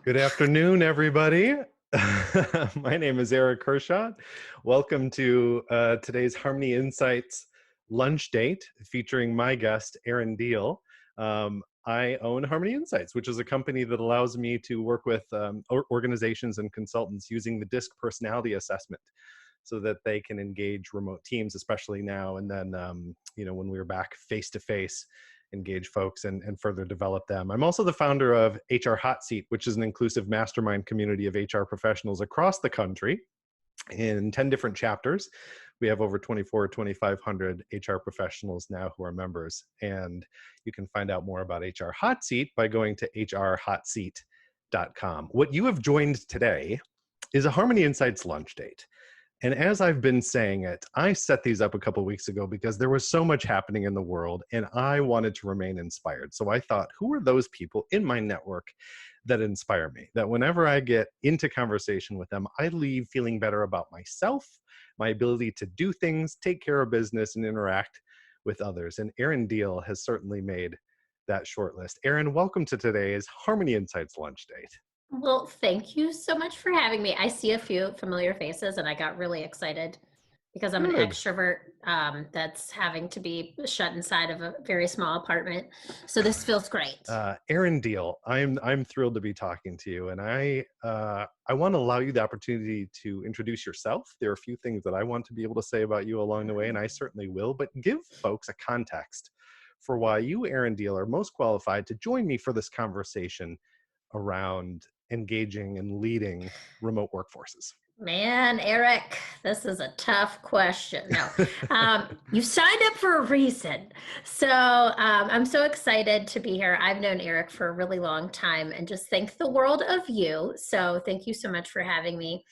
Good afternoon, everybody. My name is Erich Kurschat. Welcome to today's Harmony Insights lunch date featuring my guest, Erin Diehl. I own Harmony Insights, which is a company that allows me to work with organizations and consultants using the DISC personality assessment so that they can engage remote teams, especially now. And then, when we're back face to face, engage folks and further develop them. I'm also the founder of HR Hot Seat, which is an inclusive mastermind community of HR professionals across the country in 10 different chapters. We have over 2,500 HR professionals now who are members. And you can find out more about HR Hot Seat by going to hrhotseat.com. What you have joined today is a Harmony Insights lunch date. And as I've been saying it, I set these up a couple of weeks ago because there was so much happening in the world and I wanted to remain inspired. So I thought, who are those people in my network that inspire me? That whenever I get into conversation with them, I leave feeling better about myself, my ability to do things, take care of business, and interact with others. And Erin Diehl has certainly made that short list. Erin, welcome to today's Harmony Insights lunch date. Well, thank you so much for having me. I see a few familiar faces and I got really excited because I'm an Good. extrovert that's having to be shut inside of a very small apartment. So this feels great. Erin Diehl, I'm thrilled to be talking to you, and I want to allow you the opportunity to introduce yourself. There are a few things that I want to be able to say about you along the way, and I certainly will. But give folks a context for why you, Erin Diehl, are most qualified to join me for this conversation around engaging and leading remote workforces. Man, Eric, this is a tough question. No, you signed up for a reason. So I'm so excited to be here. I've known Eric for a really long time and just think the world of you. So thank you so much for having me.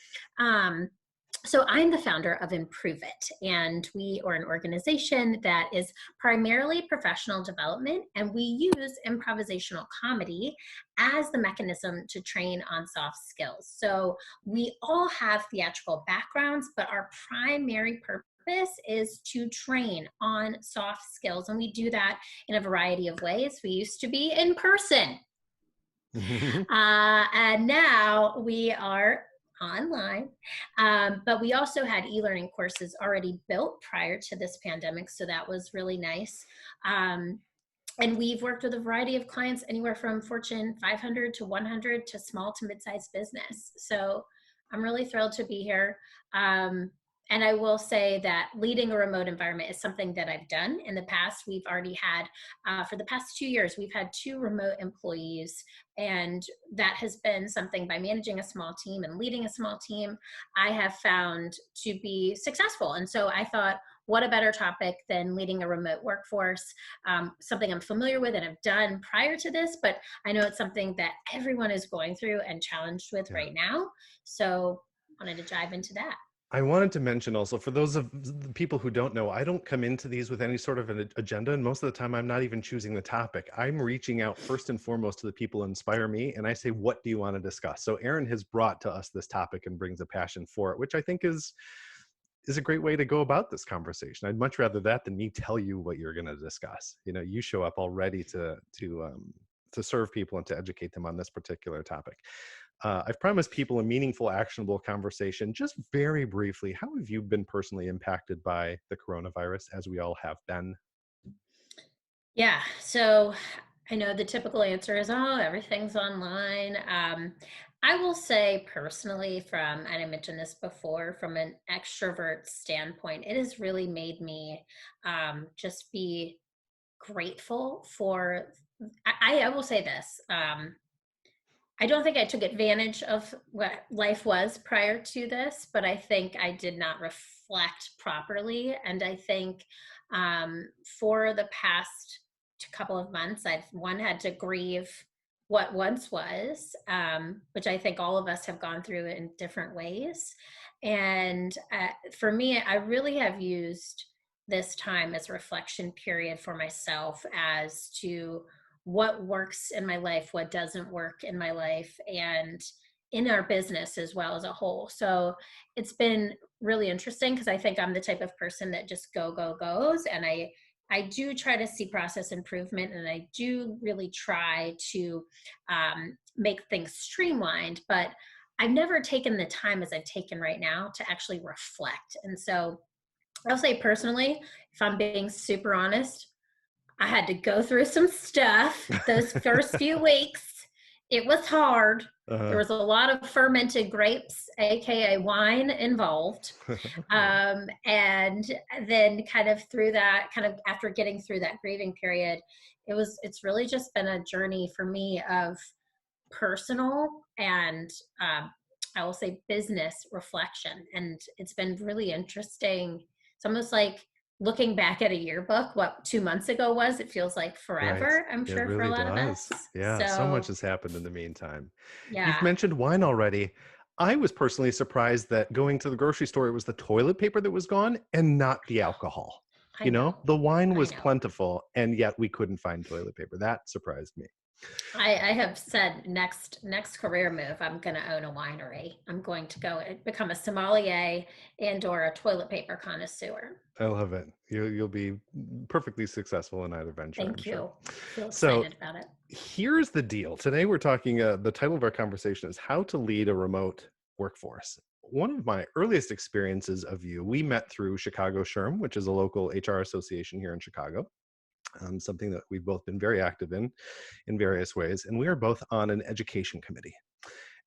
So I'm the founder of Improve It, and we are an organization that is primarily professional development, and we use improvisational comedy as the mechanism to train on soft skills. So we all have theatrical backgrounds, but our primary purpose is to train on soft skills, and we do that in a variety of ways. We used to be in person, and now we are online. But we also had e-learning courses already built prior to this pandemic. So that was really nice. And we've worked with a variety of clients, anywhere from Fortune 500 to 100 to small to mid-sized business. So I'm really thrilled to be here. And I will say that leading a remote environment is something that I've done in the past. We've already had, for the past 2 years, we've had 2 remote employees. And that has been something, by managing a small team and leading a small team, I have found to be successful. And so I thought, what a better topic than leading a remote workforce, something I'm familiar with and have done prior to this, but I know it's something that everyone is going through and challenged with right now. So I wanted to dive into that. I wanted to mention also, for those of the people who don't know, I don't come into these with any sort of an agenda. And most of the time, I'm not even choosing the topic. I'm reaching out first and foremost to the people who inspire me. And I say, what do you want to discuss? So Erin has brought to us this topic and brings a passion for it, which I think is a great way to go about this conversation. I'd much rather that than me tell you what you're going to discuss. You show up all ready to serve people and to educate them on this particular topic. I've promised people a meaningful, actionable conversation. Just very briefly, how have you been personally impacted by the coronavirus, as we all have been? Yeah, so I know the typical answer is, oh, everything's online. I will say personally, and I mentioned this before, from an extrovert standpoint, it has really made me just be grateful for, I will say this. I don't think I took advantage of what life was prior to this, but I think I did not reflect properly. And I think for the past couple of months, I've had to grieve what once was, which I think all of us have gone through in different ways. And for me, I really have used this time as a reflection period for myself as to what works in my life, what doesn't work in my life, and in our business as well as a whole. So it's been really interesting because I think I'm the type of person that just goes, and I I do try to see process improvement, and I do really try to make things streamlined, but I've never taken the time as I've taken right now to actually reflect. And so I'll say personally, if I'm being super honest, I had to go through some stuff those first few weeks. It was hard. There Uh, was a lot of fermented grapes, aka wine, involved. yeah, And then kind of through that, kind of after getting through that grieving period, it's really just been a journey for me of personal and I will say business reflection. And it's been really interesting. It's almost like looking back at a yearbook, what 2 months ago was, it feels like right. forever, I'm It sure, for a really lot of us. does. Yeah, so much So, has happened in the meantime. You've yeah, mentioned wine already. I was personally surprised that going to the grocery store, it was the toilet paper that was gone and not the alcohol. I know. The wine I was know. plentiful, and yet we couldn't find toilet paper. That surprised me. I have said next career move, I'm going to own a winery. I'm going to go become a sommelier and or a toilet paper connoisseur. I love it. You'll be perfectly successful in either venture, I'm Thank sure. you. Feel So excited about it. here's the deal. Today we're talking, the title of our conversation is How to Lead a Remote Workforce. One of my earliest experiences of you, we met through Chicago SHRM, which is a local HR association here in Chicago, something that we've both been very active in various ways. And we are both on an education committee.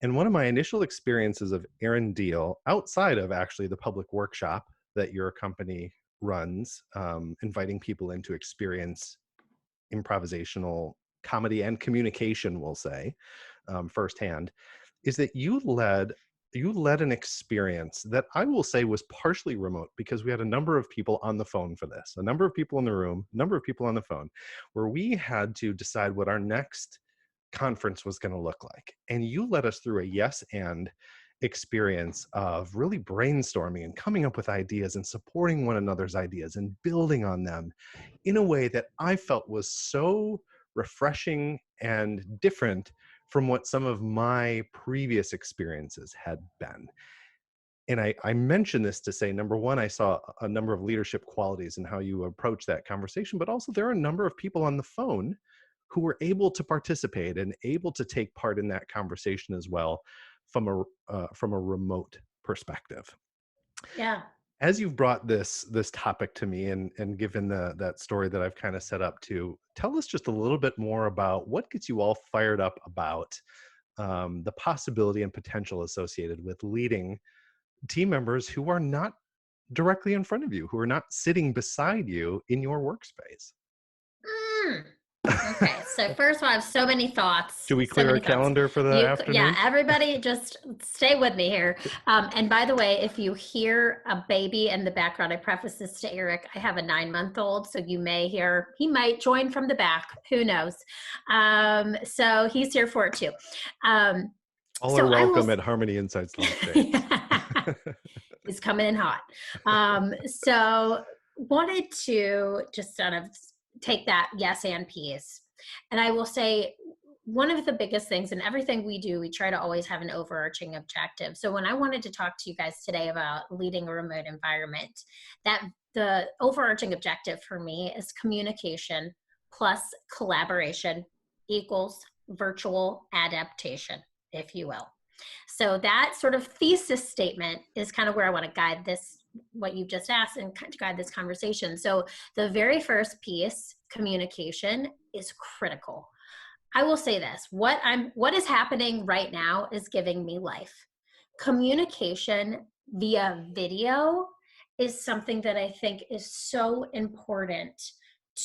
And one of my initial experiences of Erin Diehl, outside of actually the public workshop that your company runs, inviting people in to experience improvisational comedy and communication, we'll say, firsthand, is that you led an experience that I will say was partially remote because we had a number of people on the phone for this, a number of people in the room, a number of people on the phone, where we had to decide what our next conference was going to look like. And you led us through a yes and experience of really brainstorming and coming up with ideas and supporting one another's ideas and building on them in a way that I felt was so refreshing and different from what some of my previous experiences had been. And I mention this to say, number one, I saw a number of leadership qualities in how you approach that conversation, but also there are a number of people on the phone who were able to participate and able to take part in that conversation as well from a remote perspective. Yeah. As you've brought this topic to me and given that story that I've kind of set up to, tell us just a little bit more about what gets you all fired up about the possibility and potential associated with leading team members who are not directly in front of you, who are not sitting beside you in your workspace. Mm. Okay, so first of all, I have so many thoughts. Should we So clear our many thoughts. calendar for the Yeah, afternoon? everybody, just stay with me here. And by the way, if you hear a baby in the background, I preface this to Eric. I have a 9-month-old, so you may hear he might join from the back. Who knows? So he's here for it too. Um, All are so I welcome will. at Harmony Insights Lunch Date. He's coming in hot. So wanted to just sort of take that yes and piece. And I will say one of the biggest things in everything we do, we try to always have an overarching objective. So when I wanted to talk to you guys today about leading a remote environment, that the overarching objective for me is communication plus collaboration equals virtual adaptation, if you will. So that sort of thesis statement is kind of where I want to guide this, what you just asked, and kind of guide this conversation. So the very first piece, communication, is critical. I will say this, what is happening right now is giving me life. Communication via video is something that I think is so important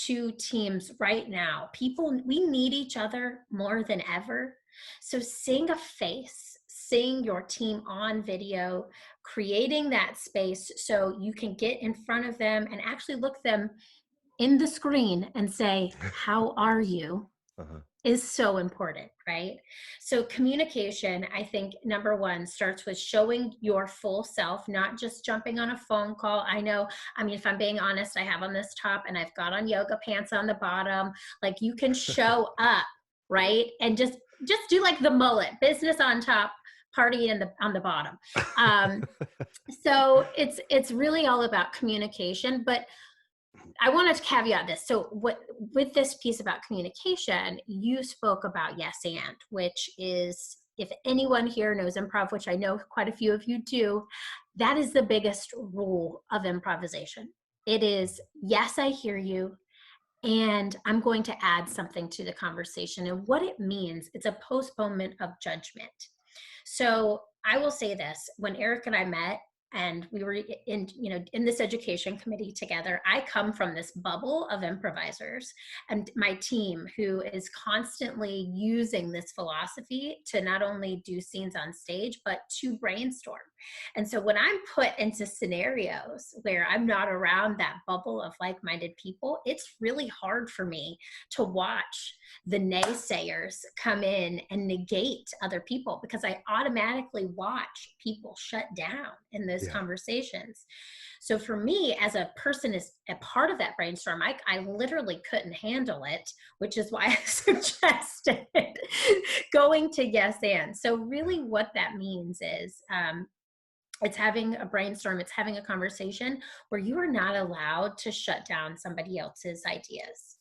to teams right now. People, we need each other more than ever. So seeing a face, seeing your team on video, creating that space so you can get in front of them and actually look them in the screen and say, how are you? Uh-huh. Is so important, right? So communication, I think number one starts with showing your full self, not just jumping on a phone call. I know, I mean, if I'm being honest, I have on this top and I've got on yoga pants on the bottom. Like you can show up, right? And just do like the mullet, business on top, party on the bottom. So it's really all about communication, but I want to caveat this. So, what with this piece about communication, you spoke about yes and, which is, if anyone here knows improv, which I know quite a few of you do, that is the biggest rule of improvisation. It is yes, I hear you, and I'm going to add something to the conversation. And what it means, it's a postponement of judgment. So I will say this: when Eric and I met and we were in, in this education committee together, I come from this bubble of improvisers and my team who is constantly using this philosophy to not only do scenes on stage, but to brainstorm. And so when I'm put into scenarios where I'm not around that bubble of like-minded people, it's really hard for me to watch the naysayers come in and negate other people, because I automatically watch people shut down in those Yeah. conversations. So for me, as a person is a part of that brainstorm, I literally couldn't handle it, which is why I suggested going to yes and. So really what that means is it's having a brainstorm, it's having a conversation where you are not allowed to shut down somebody else's ideas,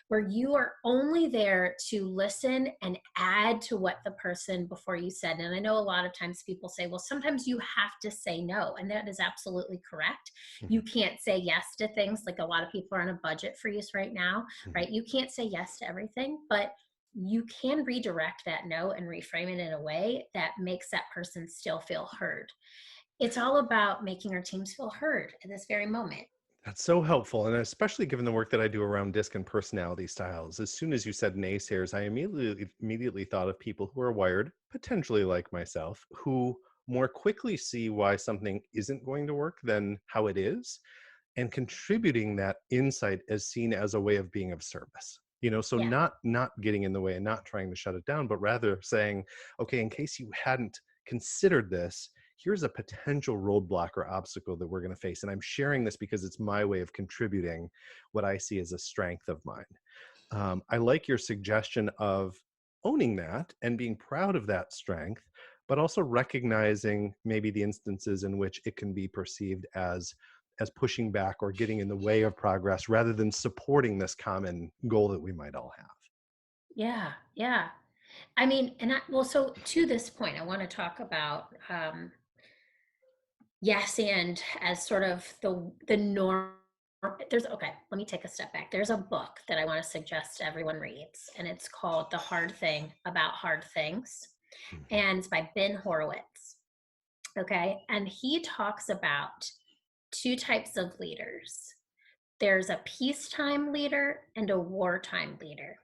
where you are only there to listen and add to what the person before you said. And I know a lot of times people say, well, sometimes you have to say no. And that is absolutely correct. Mhm. You can't say yes to things. Like, a lot of people are on a budget freeze right now, Mhm. right? You can't say yes to everything, but you can redirect that no and reframe it in a way that makes that person still feel heard. It's all about making our teams feel heard at this very moment. That's so helpful, and especially given the work that I do around disc and personality styles. As soon as you said naysayers, I immediately thought of people who are wired, potentially like myself, who more quickly see why something isn't going to work than how it is, and contributing that insight as seen as a way of being of service. So Yeah. not getting in the way and not trying to shut it down, but rather saying, okay, in case you hadn't considered this, here's a potential roadblock or obstacle that we're going to face, and I'm sharing this because it's my way of contributing what I see as a strength of mine. I like your suggestion of owning that and being proud of that strength, but also recognizing maybe the instances in which it can be perceived as pushing back or getting in the way of progress rather than supporting this common goal that we might all have. Yeah. Yeah. I mean, well, so to this point, I want to talk about yes, and as sort of the norm. There's Okay. Let me take a step back. There's a book that I want to suggest everyone reads, and it's called "The Hard Thing About Hard Things," Mhm. and it's by Ben Horowitz. Okay, and he talks about two types of leaders. There's a peacetime leader and a wartime leader.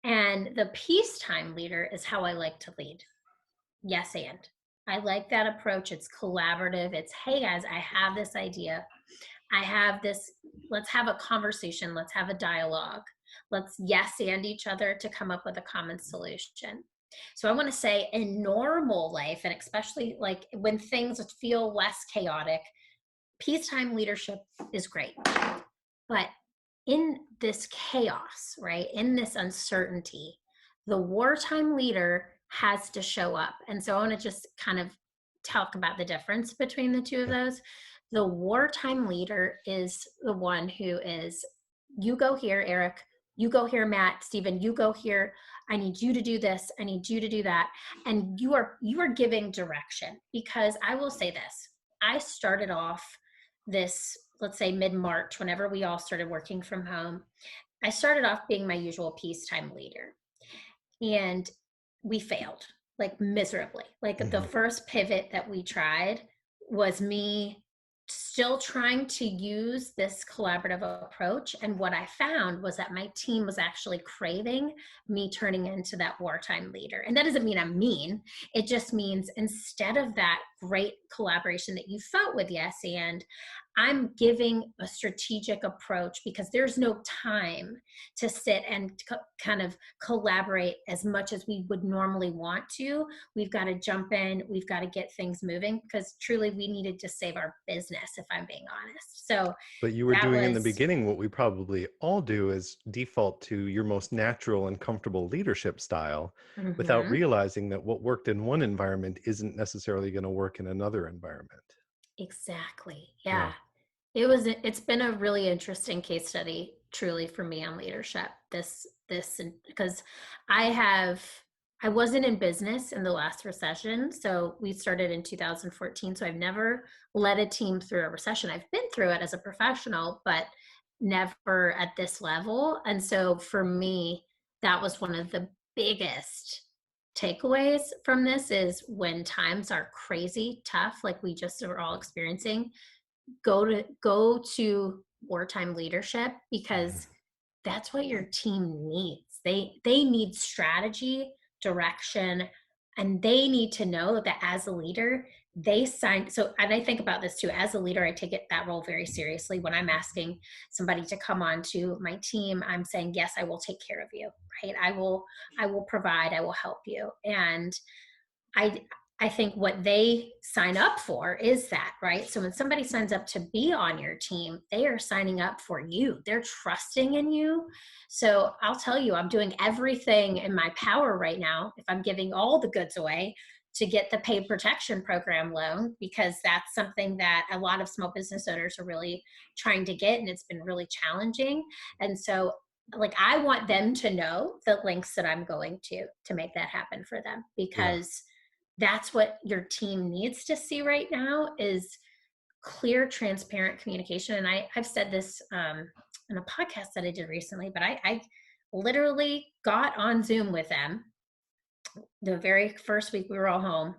And the peacetime leader is how I like to lead. Yes, and I like that approach. It's collaborative. It's, hey guys, I have this idea. I have this. Let's have a conversation. Let's have a dialogue. Let's yes and each other to come up with a common solution. So I want to say, in normal life, and especially like when things feel less chaotic, peacetime leadership is great. But in this chaos, right, in this uncertainty, the wartime leader has to show up. And so I want to just kind of talk about the difference between the two of Yeah. those. The wartime leader is the one who is, you go here, Eric, you go here, Matt, Stephen, you go here. I need you to do this. I need you to do that. And you are giving direction. Because I will say this, I started off this, let's say mid-March, whenever we all started working from home, I started off being my usual peacetime leader. And we failed, like, miserably. Like, the Mhm. first pivot that we tried was me still trying to use this collaborative approach. And what I found was that my team was actually craving me turning into that wartime leader. And that doesn't mean I'm mean. It just means, instead of that great collaboration that you felt with Yes and, I'm giving a strategic approach, because there's no time to sit and kind of collaborate as much as we would normally want to. We've got to jump in, we've got to get things moving, because truly we needed to save our business, if I'm being honest. So But you were that doing in the was, beginning what we probably all do, is default to your most natural and comfortable leadership style without mhm, realizing that what worked in one environment isn't necessarily going to work in another environment. exactly. Yeah. Yeah. It's been a really interesting case study truly for me on leadership. Because I have I wasn't in business in the last recession. So we started in 2014. So I've never led a team through a recession. I've been through it as a professional, but never at this level. And so for me, that was one of the biggest takeaways from this is when times are crazy tough, like we just are all experiencing, go to wartime leadership because that's what your team needs. They need strategy, direction, and they need to know that as a leader, they sign. So, and I think about this too. As a leader, I take that role very seriously. When I'm asking somebody to come on to my team, I'm saying, yes, I will take care of you, right? I will provide, I will help you. And I I think what they sign up for is that, right? So when somebody signs up to be on your team, they are signing up for you. They're trusting in you. So I'll tell you, I'm doing everything in my power right now. If I'm giving all the goods away to get the paid protection program loan, because that's something that a lot of small business owners are really trying to get, and it's been really challenging. And so like I want them to know the links that I'm going to make that happen for them, Yeah. because that's what your team needs to see right now is clear, transparent communication. And I've said this in a podcast that I did recently, but I literally got on Zoom with them the very first week we were all home.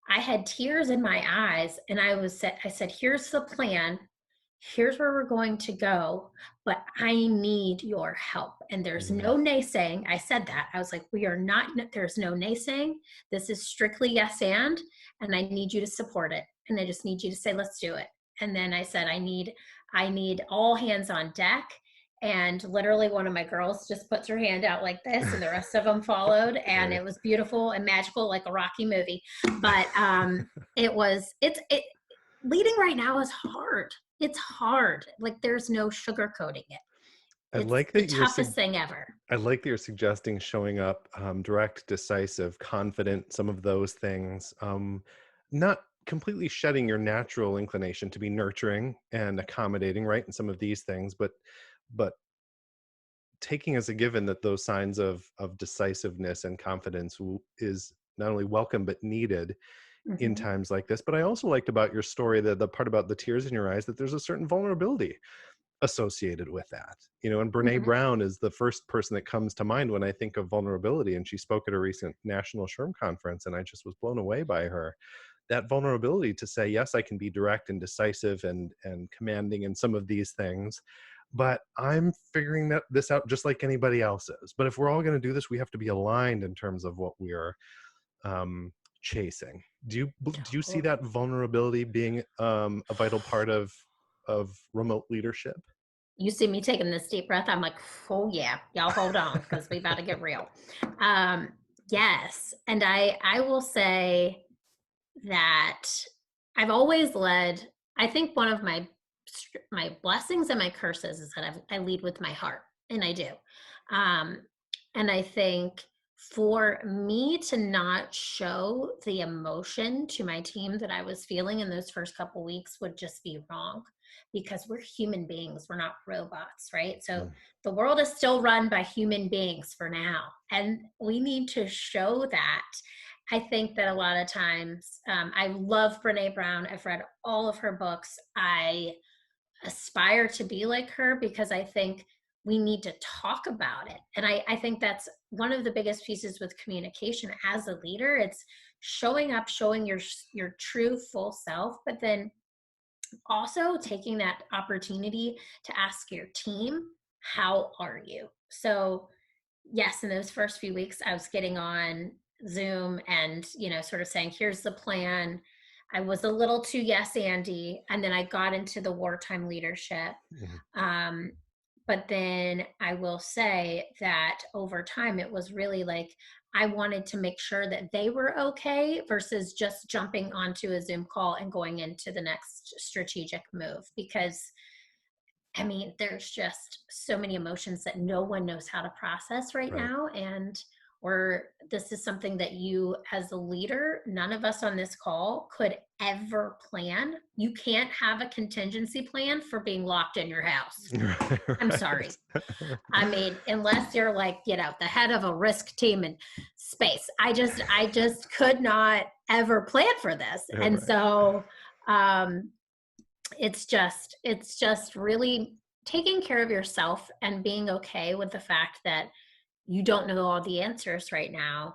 I had tears in my eyes, and I said, here's the plan. Here's where we're going to go, but I need your help. And there's Mm, no naysaying. I said that. I was like, we are not, there's no naysaying. This is strictly yes and I need you to support it. And I just need you to say, let's do it. And then I said, I need all hands on deck. And literally one of my girls just puts her hand out like this and the rest of them followed. And great. it was beautiful and magical, like a Rocky movie. But leading right now is hard. It's hard. Like there's no sugarcoating it. I It's like the that you're toughest thing ever. I like that you're suggesting showing up direct, decisive, confident, some of those things. Not completely shedding your natural inclination to be nurturing and accommodating, right? And some of these things, but taking as a given that those signs of decisiveness and confidence is not only welcome but needed in Mhm. times like this. But I also liked about your story, the part about the tears in your eyes, that there's a certain vulnerability associated with that. And Brene Mhm. Brown is the first person that comes to mind when I think of vulnerability. And she spoke at a recent National SHRM conference, and I just was blown away by her. That vulnerability to say, yes, I can be direct and decisive and commanding in some of these things, but I'm figuring this out just like anybody else is. But if we're all going to do this, we have to be aligned in terms of what we are um, chasing. Do you see that Totally. vulnerability being a vital part of remote leadership? You see me taking this deep breath. I'm like, oh yeah, y'all hold on because we about to get real. Um, yes, and I will say that I've always led. I think one of my blessings and my curses is that I lead with my heart, and I do. Um, and I think for me to not show the emotion to my team that I was feeling in those first couple weeks would just be wrong, because we're human beings, we're not robots, right? So Mm, the world is still run by human beings for now, and we need to show that. I think that a lot of times, I love Brene Brown. I've read all of her books. I aspire to be like her because I think we need to talk about it. And I think that's one of the biggest pieces with communication as a leader. It's showing up, showing your true full self, but then also taking that opportunity to ask your team, how are you? So yes, in those first few weeks, I was getting on Zoom and, sort of saying, here's the plan. I was a little too yes, Andy. And then I got into the wartime leadership. mhm. Um, but then I will say that over time, it was really like I wanted to make sure that they were okay versus just jumping onto a Zoom call and going into the next strategic move. Because I mean, there's just so many emotions that no one knows how to process right Right. now. And or this is something that you, as a leader, none of us on this call could ever plan. You can't have a contingency plan for being locked in your house. I'm sorry. Right. I mean, unless you're like, the head of a risk team in space. I just could not ever plan for this. And Right. so it's just really taking care of yourself and being okay with the fact that you don't know all the answers right now.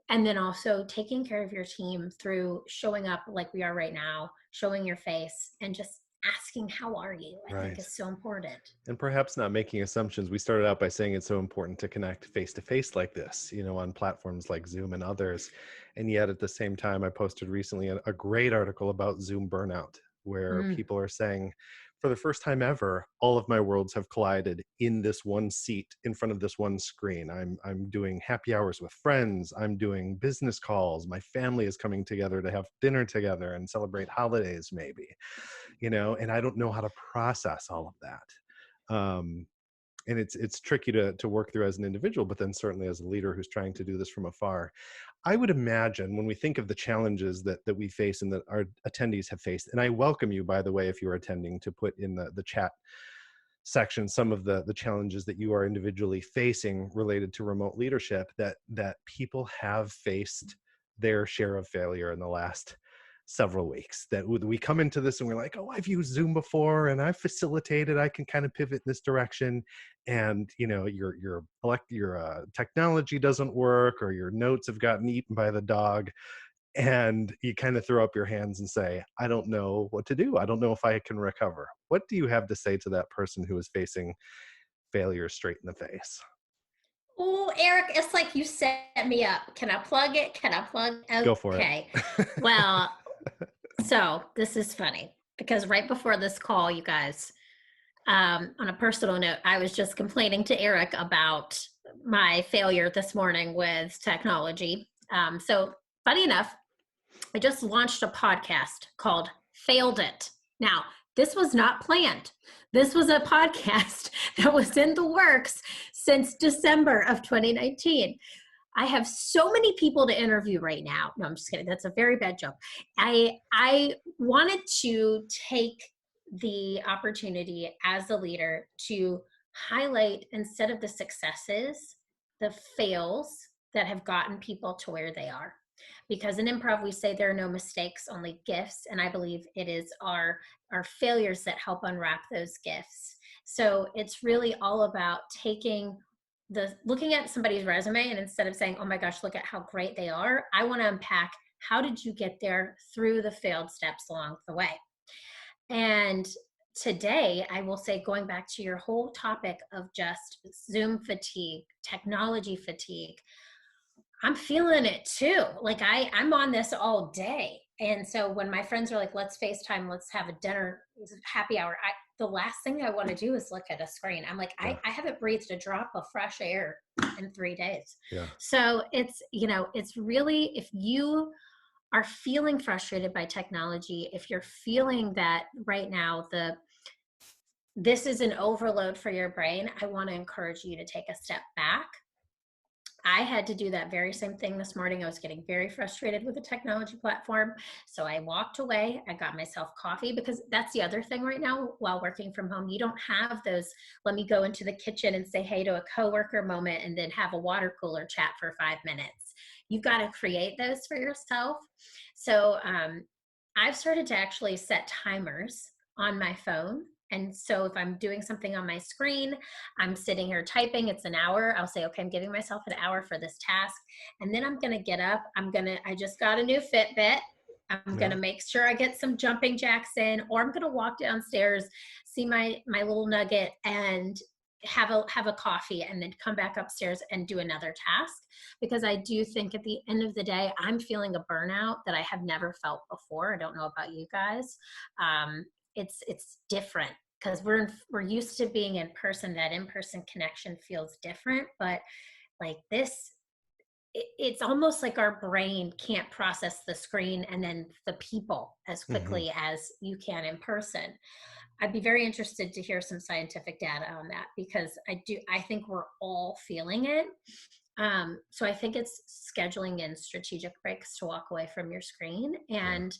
And then also taking care of your team through showing up like we are right now, showing your face, and just asking, how are you? I think Right. is so important. And perhaps not making assumptions. We started out by saying it's so important to connect face to face like this, on platforms like Zoom and others. And yet at the same time, I posted recently a great article about Zoom burnout, where Mm. people are saying, for the first time ever, all of my worlds have collided in this one seat in front of this one screen. I'm doing happy hours with friends. I'm doing business calls. My family is coming together to have dinner together and celebrate holidays, maybe, and I don't know how to process all of that. And it's tricky to work through as an individual, but then certainly as a leader who's trying to do this from afar. I would imagine when we think of the challenges that we face and that our attendees have faced, and I welcome you, by the way, if you're attending, to put in the chat section some of the challenges that you are individually facing related to remote leadership, that people have faced their share of failure in the last several weeks. That we come into this and we're like, oh, I've used Zoom before and I've facilitated, I can kind of pivot in this direction, and your technology doesn't work, or your notes have gotten eaten by the dog, and you kind of throw up your hands and say, I don't know what to do. I don't know if I can recover. What do you have to say to that person who is facing failure straight in the face? Oh, Eric, it's like you set me up. Can I plug it? Can I plug? Go for it. Okay. Well, so this is funny because right before this call, you guys, on a personal note, I was just complaining to Eric about my failure this morning with technology. So funny enough, I just launched a podcast called Failed It. Now, this was not planned. This was a podcast that was in the works since December of 2019. I have so many people to interview right now. No, I'm just kidding. That's a very bad joke. I wanted to take the opportunity as a leader to highlight, instead of the successes, the fails that have gotten people to where they are. Because in improv, we say there are no mistakes, only gifts. And I believe it is our failures that help unwrap those gifts. So it's really all about looking at somebody's resume, and instead of saying, oh my gosh, look at how great they are, I want to unpack, how did you get there through the failed steps along the way? And today, I will say, going back to your whole topic of just Zoom fatigue, technology fatigue, I'm feeling it too. Like I'm on this all day. And so when my friends are like, let's FaceTime, let's have a dinner, happy hour, the last thing I want to do is look at a screen. I'm like, Yeah. I haven't breathed a drop of fresh air in 3 days. Yeah. So it's really, if you are feeling frustrated by technology, if you're feeling that right now this is an overload for your brain, I want to encourage you to take a step back. I had to do that very same thing this morning. I was getting very frustrated with the technology platform. So I walked away. I got myself coffee, because that's the other thing right now while working from home. You don't have those, let me go into the kitchen and say hey to a coworker moment and then have a water cooler chat for 5 minutes. You've got to create those for yourself. So I've started to actually set timers on my phone. And so if I'm doing something on my screen, I'm sitting here typing, it's an hour, I'll say, okay, I'm giving myself an hour for this task. And then I'm going to get up. I just got a new Fitbit. I'm going Yeah. to make sure I get some jumping jacks in, or I'm going to walk downstairs, see my little nugget, and have a coffee, and then come back upstairs and do another task. Because I do think at the end of the day, I'm feeling a burnout that I have never felt before. I don't know about you guys. It's different because we're used to being in person. That in-person connection feels different, but like this, it's almost like our brain can't process the screen and then the people as Hmm. quickly as you can in person. I'd be very interested to hear some scientific data on that, because I think we're all feeling it. So I think it's scheduling in strategic breaks to walk away from your screen Yeah. and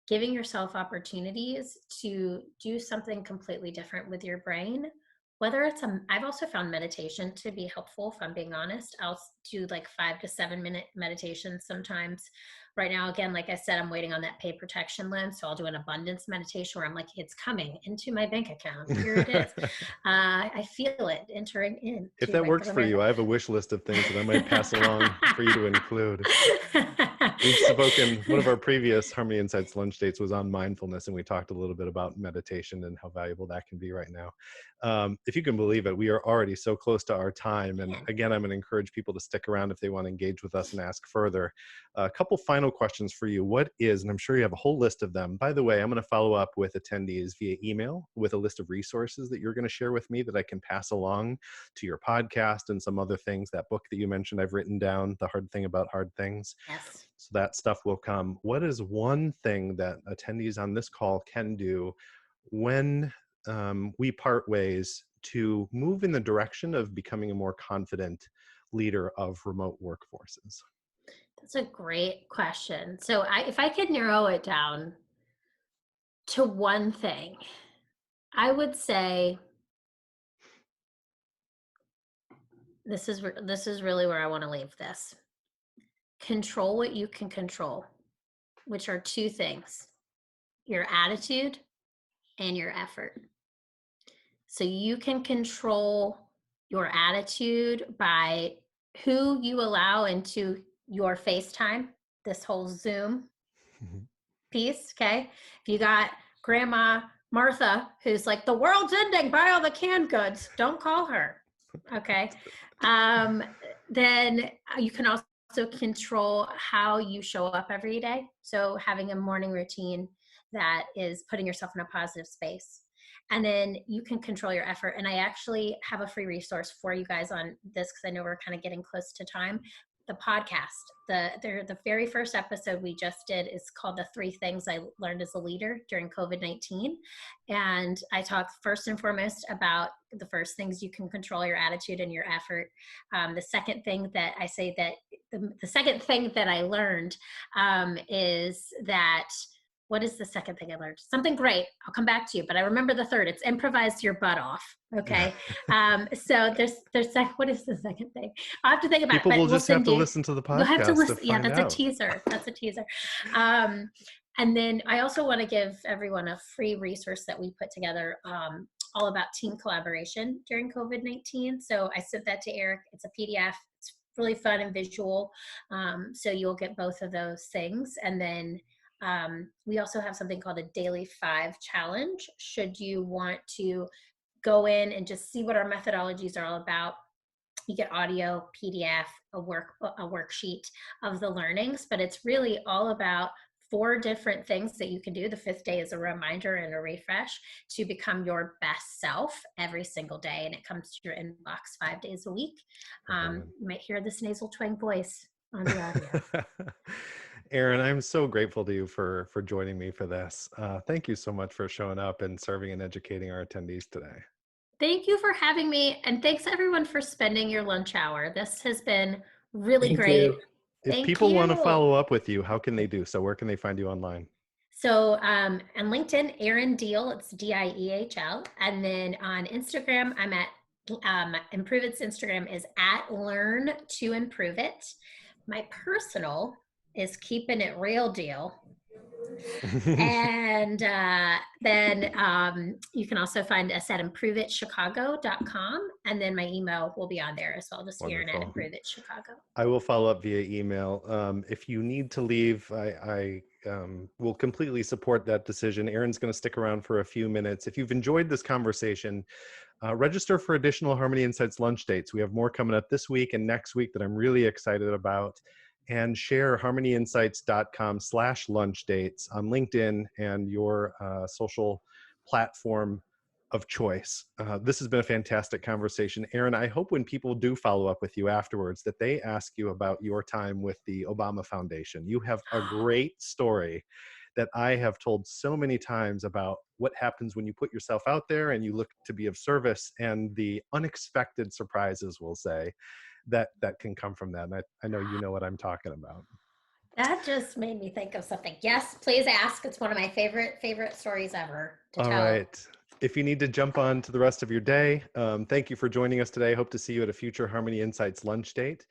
giving yourself opportunities to do something completely different with your brain. Whether it's I've also found meditation to be helpful, if I'm being honest. I'll do like 5 to 7 minute meditations sometimes. Right now, again, like I said, I'm waiting on that pay protection loan. So I'll do an abundance meditation where I'm like, it's coming into my bank account. Here it is. I feel it entering If into that Bank works of for you, America. I have a wish list of things that I might pass along for you to include. We've spoken, one of our previous Harmony Insights lunch dates was on mindfulness, and we talked a little bit about meditation and how valuable that can be right now. If you can believe it, we are already so close to our time. And Man. again, I'm going to encourage people to stick around if they want to engage with us and ask further. A couple final questions for you. What is, and I'm sure you have a whole list of them. By the way, I'm going to follow up with attendees via email with a list of resources that you're going to share with me that I can pass along to your podcast and some other things. That book that you mentioned, I've written down, The Hard Thing About Hard Things. Yes. So that stuff will come. What is one thing that attendees on this call can do when we part ways to move in the direction of becoming a more confident leader of remote workforces? That's a great question. So if I could narrow it down to one thing, I would say this is really where I want to leave this. Control what you can control, which are two things: your attitude and your effort. So you can control your attitude by who you allow into your FaceTime, this whole Zoom piece. Okay. If you got Grandma Martha, who's like, the world's ending, buy all the canned goods, don't call her. Okay. Um, then you can also control how you show up every day. So having a morning routine that is putting yourself in a positive space. And then you can control your effort. And I actually have a free resource for you guys on this because I know we're kind of getting close to time. The podcast, the very first episode we just did is called The 3 Things I Learned as a Leader During COVID-19. And I talk first and foremost about the first things you can control: your attitude and your effort. The second thing that I say that the second thing that I learned is that, what is the second thing I learned? Something great. I'll come back to you, but I remember the third. It's improvise your butt off. Okay. So there's what is the second thing? I'll have to think about it, People but will we'll just have send to you. listen to the You'll have to podcast to listen. Yeah, find that's a out. teaser. That's a teaser. And then I also want to give everyone a free resource that we put together, all about team collaboration during COVID-19. So I sent that to Eric. It's a PDF. It's really fun and visual. So you'll get both of those things. And then we also have something called a Daily 5 Challenge. Should you want to go in and just see what our methodologies are all about, you get audio, PDF, a worksheet of the learnings, but it's really all about 4 different things that you can do. The 5th day is a reminder and a refresh to become your best self every single day. And it comes to your inbox 5 days a week. You might hear this nasal twang voice on the audio. Erin, I'm so grateful to you for joining me for this. Thank you so much for showing up and serving and educating our attendees today. Thank you for having me. And thanks everyone for spending your lunch hour. This has been really Thank great. you. If Thank people want to you. follow up with you, how can they do so? Where can they find you online? So on LinkedIn, Erin Diehl, it's Diehl. And then on Instagram, I'm at Improve It's Instagram is at Learn to Improve It. My personal is Keeping It Real Deal. And then you can also find us at improveitchicago.com. And then my email will be on there as well, just Erin at Wonderful. Improve It Chicago. I will follow up via email. If you need to leave, I will completely support that decision. Erin's going to stick around for a few minutes. If you've enjoyed this conversation, register for additional Harmony Insights lunch dates. We have more coming up this week and next week that I'm really excited about. And share harmonyinsights.com/lunch dates on LinkedIn and your social platform of choice. This has been a fantastic conversation. Erin, I hope when people do follow up with you afterwards that they ask you about your time with the Obama Foundation. You have a great story that I have told so many times about what happens when you put yourself out there and you look to be of service and the unexpected surprises, we'll say, that can come from that. And I know you know what I'm talking about. That just made me think of something. Yes, please ask. It's one of my favorite stories ever to All tell. right. If you need to jump on to the rest of your day, thank you for joining us today. Hope to see you at a future Harmony Insights lunch date.